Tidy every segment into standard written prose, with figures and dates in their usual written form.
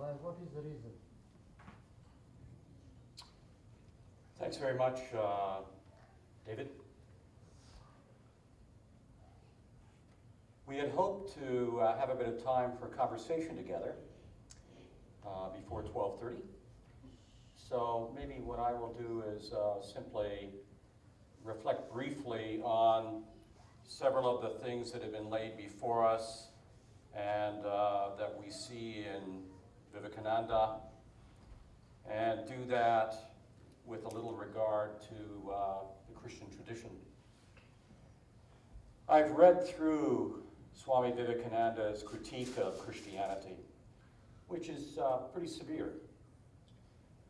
Why? What is the reason? Thanks very much, David. We had hoped to have a bit of time for conversation together before 12:30. So maybe what I will do is simply reflect briefly on several of the things that have been laid before us and that we see in Vivekananda, and do that with a little regard to the Christian tradition. I've read through Swami Vivekananda's critique of Christianity, which is pretty severe.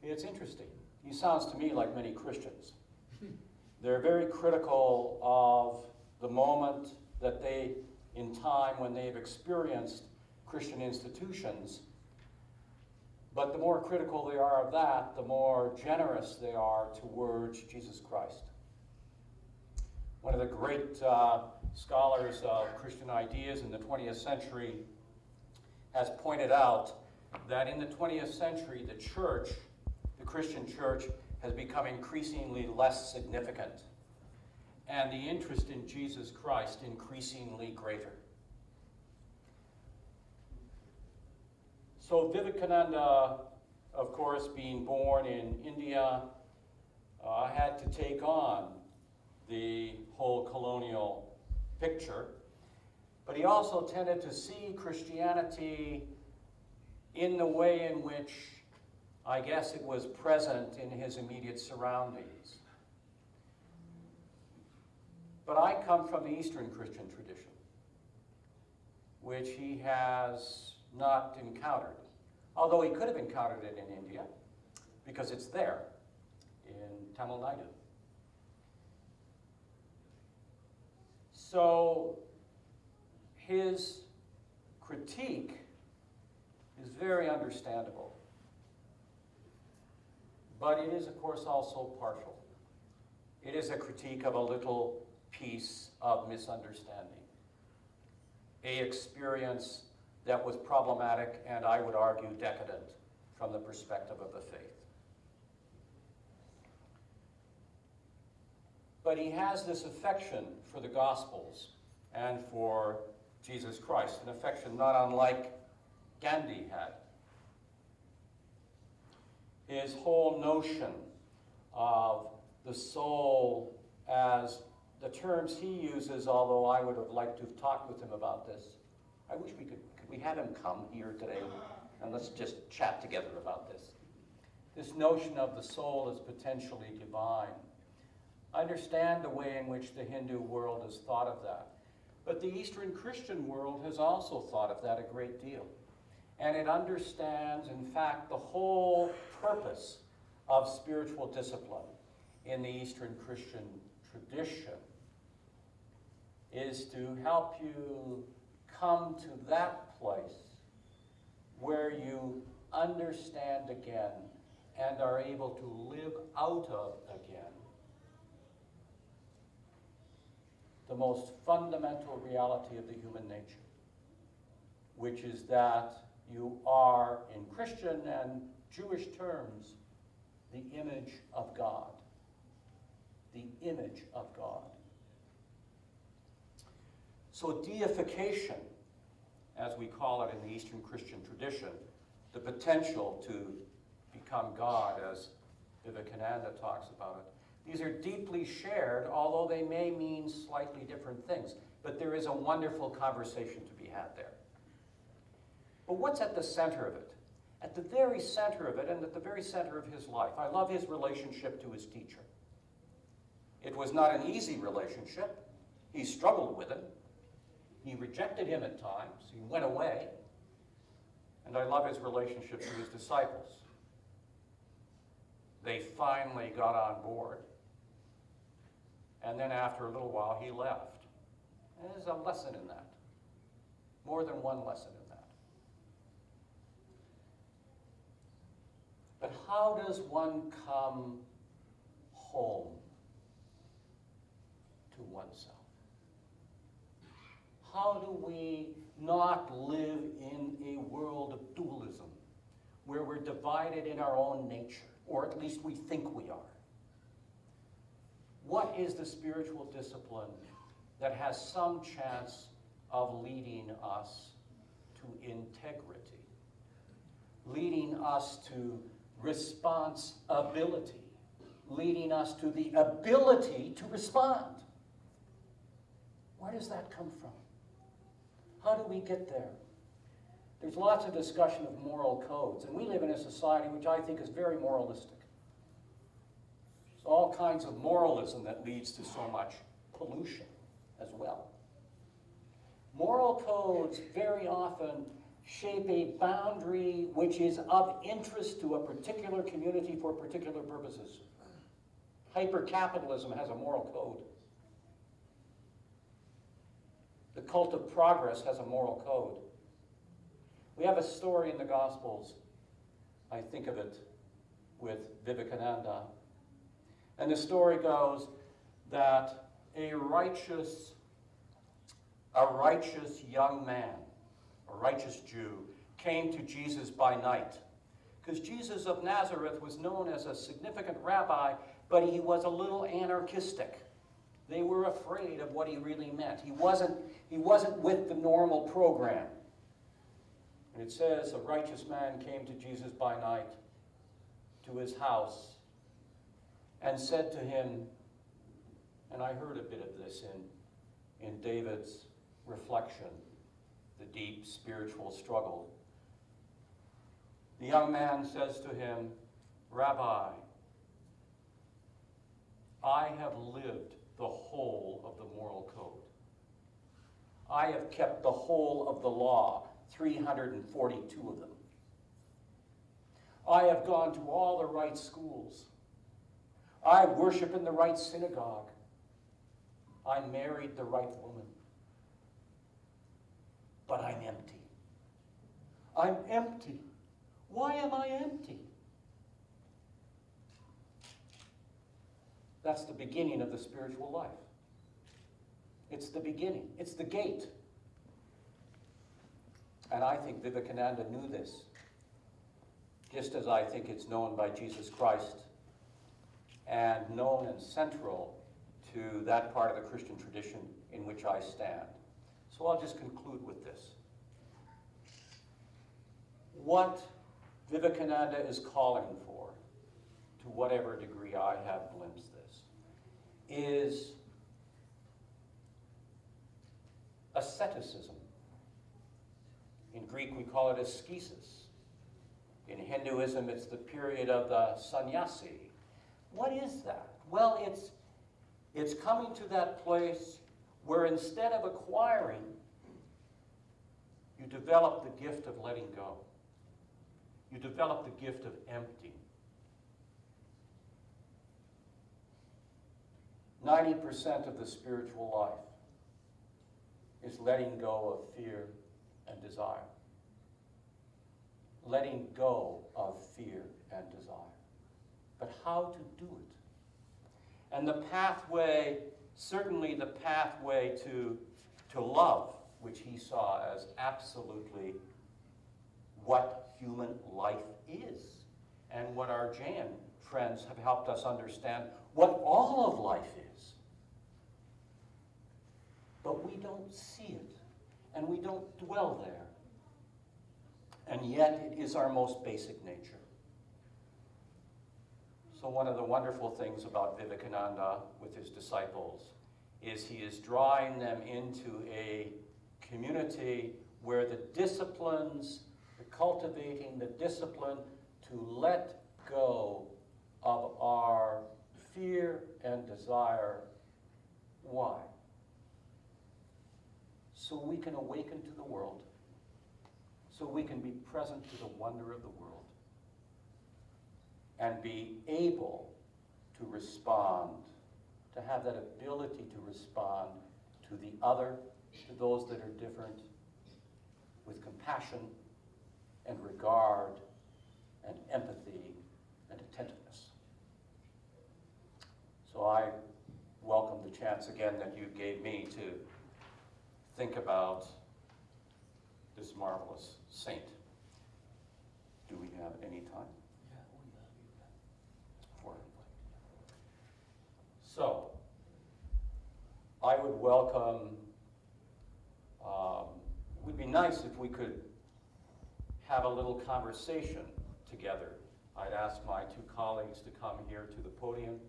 It's interesting. He sounds to me like many Christians. They're very critical of the moment that they, in time when they've experienced Christian institutions, but the more critical they are of that, the more generous they are towards Jesus Christ. One of the great scholars of Christian ideas in the 20th century has pointed out that in the 20th century, the church, the Christian church, has become increasingly less significant, and the interest in Jesus Christ increasingly greater. So Vivekananda, of course, being born in India, had to take on the whole colonial picture, but he also tended to see Christianity in the way in which, I guess, it was present in his immediate surroundings. But I come from the Eastern Christian tradition, which he has not encountered, although he could have encountered it in India, because it's there, in Tamil Nadu. So his critique is very understandable, but it is, of course, also partial. It is a critique of a little piece of misunderstanding, a experience that was problematic and, I would argue, decadent from the perspective of the faith. But he has this affection for the Gospels and for Jesus Christ, an affection not unlike Gandhi had. His whole notion of the soul as the terms he uses, although I would have liked to have talked with him about this. I wish could we have him come here today and let's just chat together about this. This notion of the soul as potentially divine. I understand the way in which the Hindu world has thought of that. But the Eastern Christian world has also thought of that a great deal. And it understands, in fact, the whole purpose of spiritual discipline in the Eastern Christian tradition is to help you come to that place where you understand again and are able to live out of again the most fundamental reality of the human nature, which is that you are, in Christian and Jewish terms, the image of God. The image of God. So deification, as we call it in the Eastern Christian tradition, the potential to become God, as Vivekananda talks about it, these are deeply shared, although they may mean slightly different things. But there is a wonderful conversation to be had there. But what's at the center of it? At the very center of it, and at the very center of his life, I love his relationship to his teacher. It was not an easy relationship. He struggled with it. He rejected him at times. He went away. And I love his relationship to his disciples. They finally got on board. And then after a little while, he left. And there's a lesson in that. More than one lesson in that. But how does one come home to oneself? How do we not live in a world of dualism divided in our own nature, or at least we think we are. What is the spiritual discipline that has some chance of leading us to integrity, leading us to responsibility, leading us to the ability to respond? Where does that come from? How do we get there? There's lots of discussion of moral codes, and we live in a society which I think is very moralistic. There's all kinds of moralism that leads to so much pollution as well. Moral codes very often shape a boundary which is of interest to a particular community for particular purposes. Hyper-capitalism has a moral code. The cult of progress has a moral code. We have a story in the Gospels, I think of it with Vivekananda, and the story goes that a righteous young man, a righteous Jew, came to Jesus by night. Because Jesus of Nazareth was known as a significant rabbi, but he was a little anarchistic. They were afraid of what he really meant. He wasn't with the normal program. And it says, a righteous man came to Jesus by night to his house and said to him, and I heard a bit of this in David's reflection, the deep spiritual struggle. The young man says to him, Rabbi, I have lived the whole of the moral code. I have kept the whole of the law, 342 of them. I have gone to all the right schools. I worship in the right synagogue. I married the right woman. But I'm empty. I'm empty. Why am I empty? That's the beginning of the spiritual life. It's the beginning. It's the gate. And I think Vivekananda knew this, just as I think it's known by Jesus Christ and known and central to that part of the Christian tradition in which I stand. So I'll just conclude with this. What Vivekananda is calling for, to whatever degree I have glimpsed this, is asceticism. In Greek, we call it ascesis. In Hinduism, it's the period of the sannyasi. What is that? Well, it's coming to that place where instead of acquiring, you develop the gift of letting go. You develop the gift of emptying. 90% of the spiritual life is letting go of fear and desire. Letting go of fear and desire. But how to do it? And the pathway, certainly the pathway to love, which he saw as absolutely what human life is, and what our Jain friends have helped us understand what all of life is. But we don't see it, and we don't dwell there. And yet it is our most basic nature. So one of the wonderful things about Vivekananda with his disciples is he is drawing them into a community where the disciplines, cultivating the discipline to let go of our fear and desire. Why? So we can awaken to the world. So we can be present to the wonder of the world. And be able to respond, to have that ability to respond to the other, to those that are different, with compassion and regard and empathy and attentiveness. So I welcome the chance again that you gave me to think about this marvelous saint. Do we have anytime. For it. So, I would welcome, it would be nice if we could have a little conversation together. I'd ask my two colleagues to come here to the podium.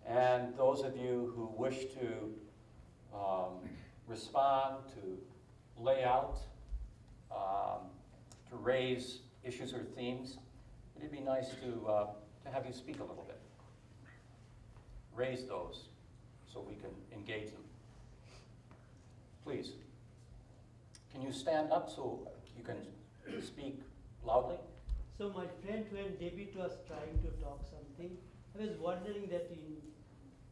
And those of you who wish to respond, to lay out, to raise issues or themes, it'd be nice to have you speak a little bit. Raise those so we can engage them. Please. Can you stand up so you can speak loudly? So my friend, when David was trying to talk something, I was wondering that in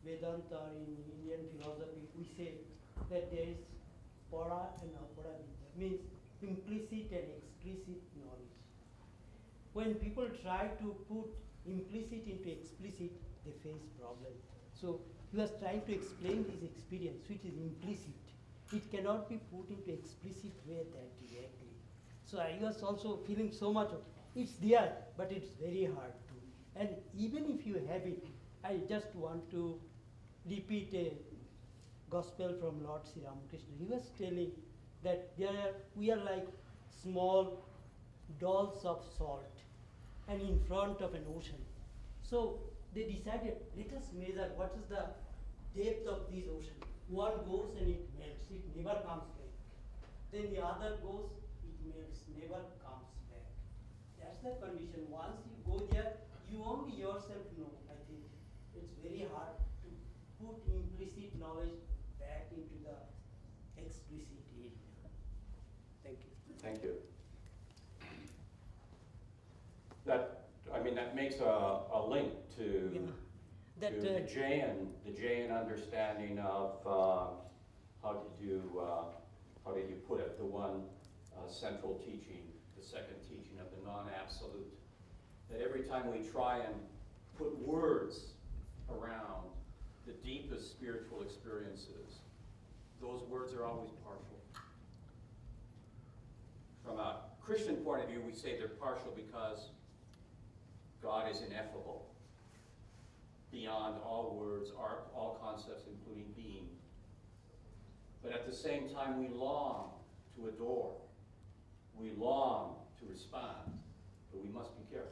Vedanta or in Indian philosophy, we say that there is para and apara vidya, means implicit and explicit knowledge. When people try to put implicit into explicit, they face problem. So he was trying to explain his experience, which is implicit. It cannot be put into explicit way that directly. So I was also feeling so much of it's there, but it's very hard to. And even if you have it, I just want to repeat a gospel from Lord Sri Ramakrishna. He was telling that we are like small dolls of salt and in front of an ocean. So they decided, let us measure what is the depth of this ocean. One goes and it melts, it never comes back. Then the other goes, it melts, never comes back. That's the condition. Once you go there, you only yourself know, I think. It's very hard to put implicit knowledge back into the explicit area. Thank you. Thank you. That makes a link to, Yeah. the Jain understanding of how did you put it? The one central teaching, the second teaching of the non-absolute. That every time we try and put words around the deepest spiritual experiences, those words are always partial. From a Christian point of view, we say they're partial because God is ineffable, beyond all words, all concepts, including being. But at the same time, we long to adore. We long to respond, but we must be careful.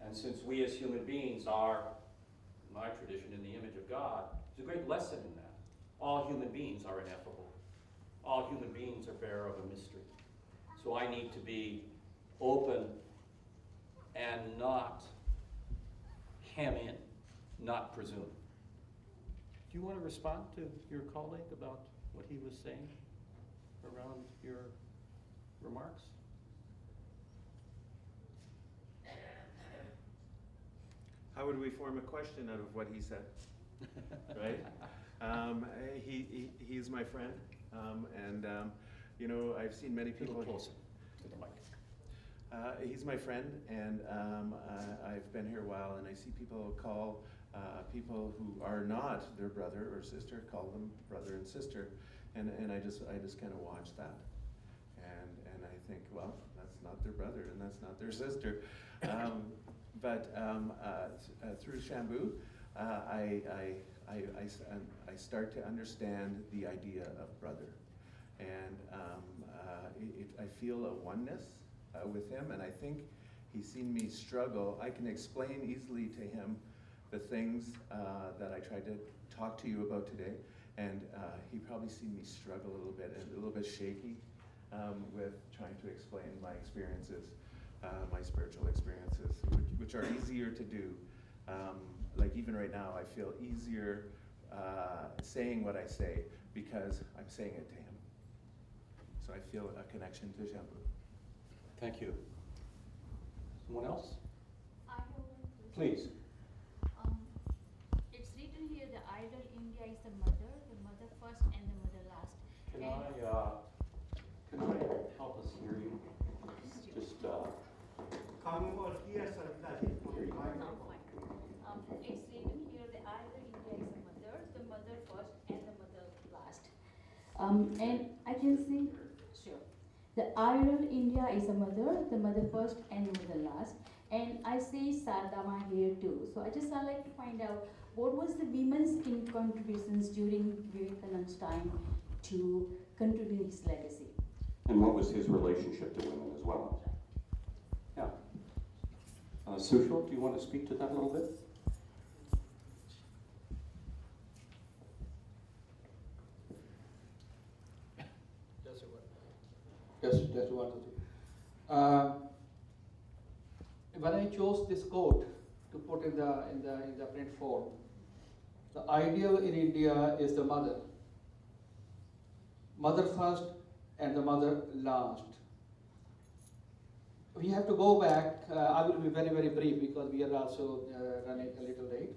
And since we as human beings are, in my tradition, in the image of God, there's a great lesson in that. All human beings are ineffable. All human beings are bearer of a mystery. So I need to be open and not hem in, not presume. Do you want to respond to your colleague about what he was saying around your remarks? How would we form a question out of what he said? Right? He's my friend, and I've seen many people. Closer to the mic. He's my friend, and I've been here a while, and I see people call people who are not their brother or sister, call them brother and sister, and I just kind of watch that, and I think, well, that's not their brother and that's not their sister, but through Shambhu, I start to understand the idea of brother, and I feel a oneness with him, and I think he's seen me struggle. I can explain easily to him the things that I tried to talk to you about today, and he probably seen me struggle a little bit and a little bit shaky with trying to explain my experiences, my spiritual experiences, which are easier to do. Like even right now, I feel easier saying what I say because I'm saying it to him. So I feel a connection to Shambhu. Thank you. Someone else? I have one question. Please. It's written here, the ideal India is the mother first and the mother last. Can And- I help us hear you? Just, Come over here, Saritaji. No, fine. It's written here, the ideal India is the mother first and the mother last. And I can say, sure, the ideal India is a mother, the mother first and mother last. And I say Sardama here too. So I just like to find out what was the women's contributions during Vivekananda's time to continue his legacy. And what was his relationship to women as well? Yeah. Sushil, do you want to speak to that a little bit? Just one, two, three. When I chose this quote to put in the print form, the ideal in India is the mother. Mother first and the mother last. We have to go back. I will be very, very brief because we are also running a little late.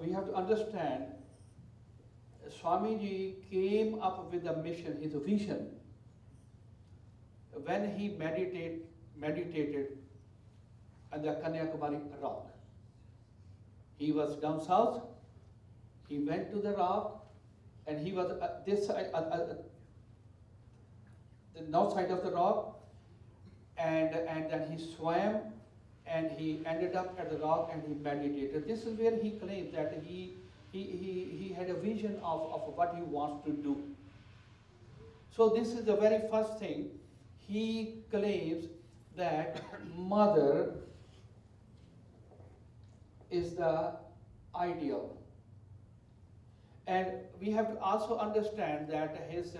We have to understand Swamiji came up with a mission, his vision, when he meditated on the Kanyakumari rock. He was down south, he went to the rock, and he was at this side, the north side of the rock, and then he swam, and he ended up at the rock and he meditated. This is where he claimed that he had a vision of what he wants to do. So this is the very first thing. He claims that mother is the ideal. And we have to also understand that his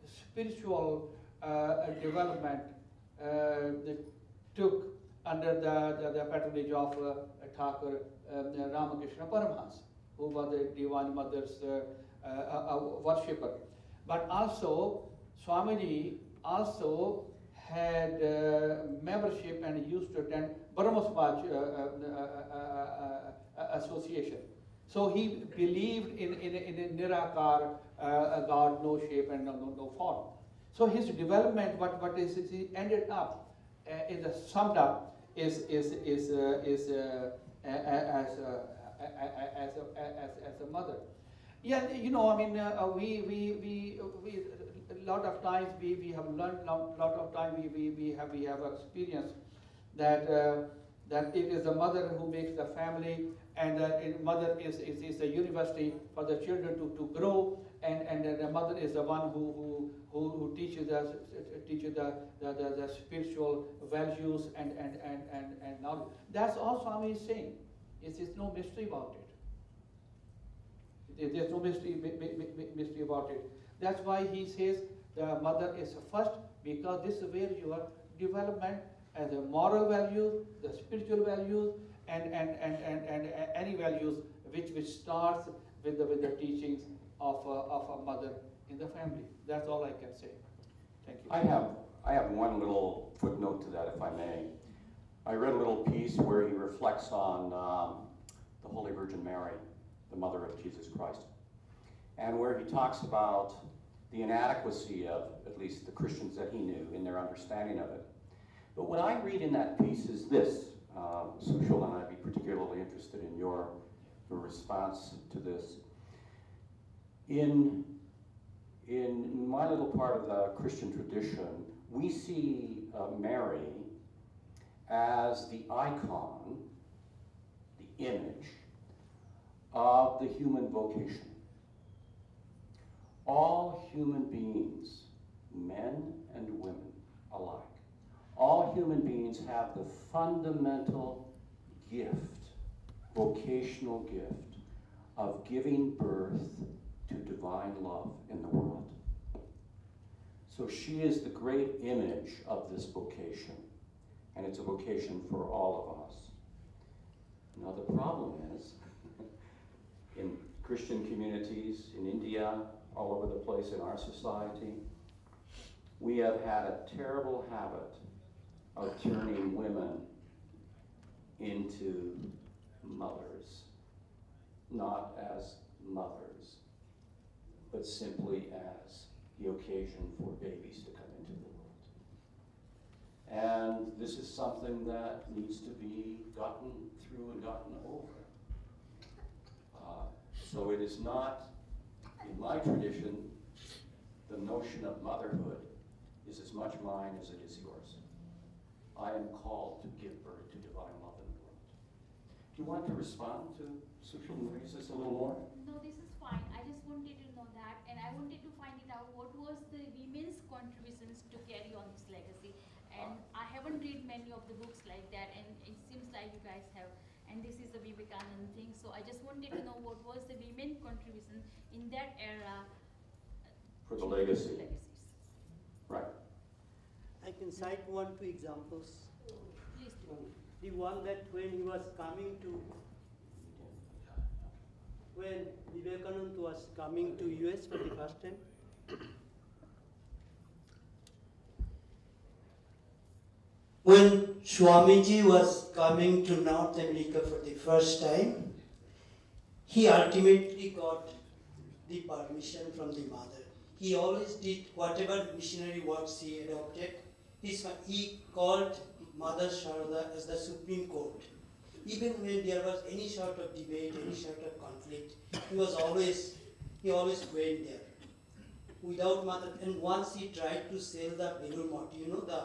spiritual development took under the patronage of Thakur Ramakrishna Paramahansa, who was the Divine Mother's worshipper. But also, Swamiji also had membership and used to attend Brahma Samaj association. So he believed in a Nirakar, God, no shape and no form. So his development, what is he ended up in the summed up is as a mother. Yeah, you know, I mean, we a lot of times we have learned, lot of time we have experienced that it is the mother who makes the family, and that mother is the university for the children to grow, and the mother is the one who teaches the spiritual values and knowledge. That's all Swami is saying. There's no mystery about it. There's no mystery about it. That's why he says the mother is first, because this is where your development as a moral values, the spiritual values, and any values which starts with the teachings of a mother in the family. That's all I can say. Thank you. I have one little footnote to that, if I may. I read a little piece where he reflects on the Holy Virgin Mary, the mother of Jesus Christ, and where he talks about the inadequacy of at least the Christians that he knew in their understanding of it. But what I read in that piece is this, Sushil, and I'd be particularly interested in your response to this. In my little part of the Christian tradition, we see Mary as the icon, the image of the human vocation. All human beings, men and women alike, all human beings have the fundamental gift, vocational gift, of giving birth to divine love in the world. So she is the great image of this vocation, and it's a vocation for all of us. Now the problem is, in Christian communities, in India, all over the place in our society, we have had a terrible habit of turning women into mothers, not as mothers, but simply as the occasion for babies to come into the world. And this is something that needs to be gotten through and gotten over. So it is not, in my tradition, the notion of motherhood is as much mine as it is yours. I am called to give birth to divine love in the world. Do you want to respond to Sushil Maurice's a little more? No, this is fine. I just wanted to know that, and I wanted to find it out what was the women's contributions to carry on this legacy. And I haven't read many of the books like that, and it seems like you guys have. And this is the Vivekananda thing, so I just wanted to know what was the women contribution in that era. For the legacy. Legacies. Right. I can cite 1, 2 examples. Please do. The one that when he was coming to, when Vivekananda was coming to US for the first time, when Swamiji was coming to North America for the first time, he ultimately got the permission from the mother. He always did whatever missionary works he adopted. He called Mother Sharada as the Supreme Court. Even when there was any sort of debate, any sort of conflict, he always went there. Without Mother, and once he tried to sell the Belur Math, the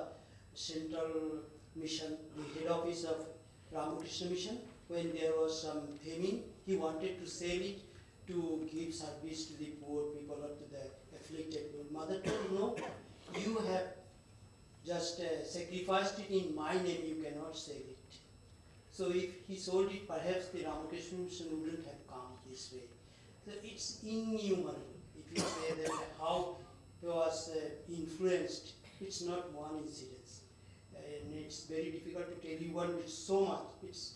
central mission, the head office of Ramakrishna Mission, when there was some famine, he wanted to sell it to give service to the poor people or to the afflicted people. Mother told, no, you have just sacrificed it in my name, you cannot sell it. So if he sold it, perhaps the Ramakrishna Mission wouldn't have come this way. So it's innumerable. If you say that how he was influenced, it's not one incident. And it's very difficult to tell you one, it's so much. It's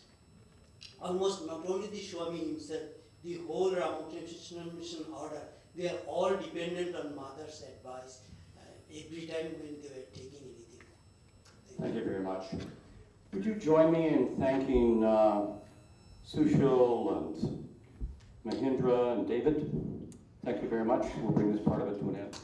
almost not only the Swami himself, the whole Ramakrishna Mission order, they are all dependent on Mother's advice every time when they were taking anything. Thank you very much. Would you join me in thanking Sushil and Mahindra and David? Thank you very much. We'll bring this part of it to an end.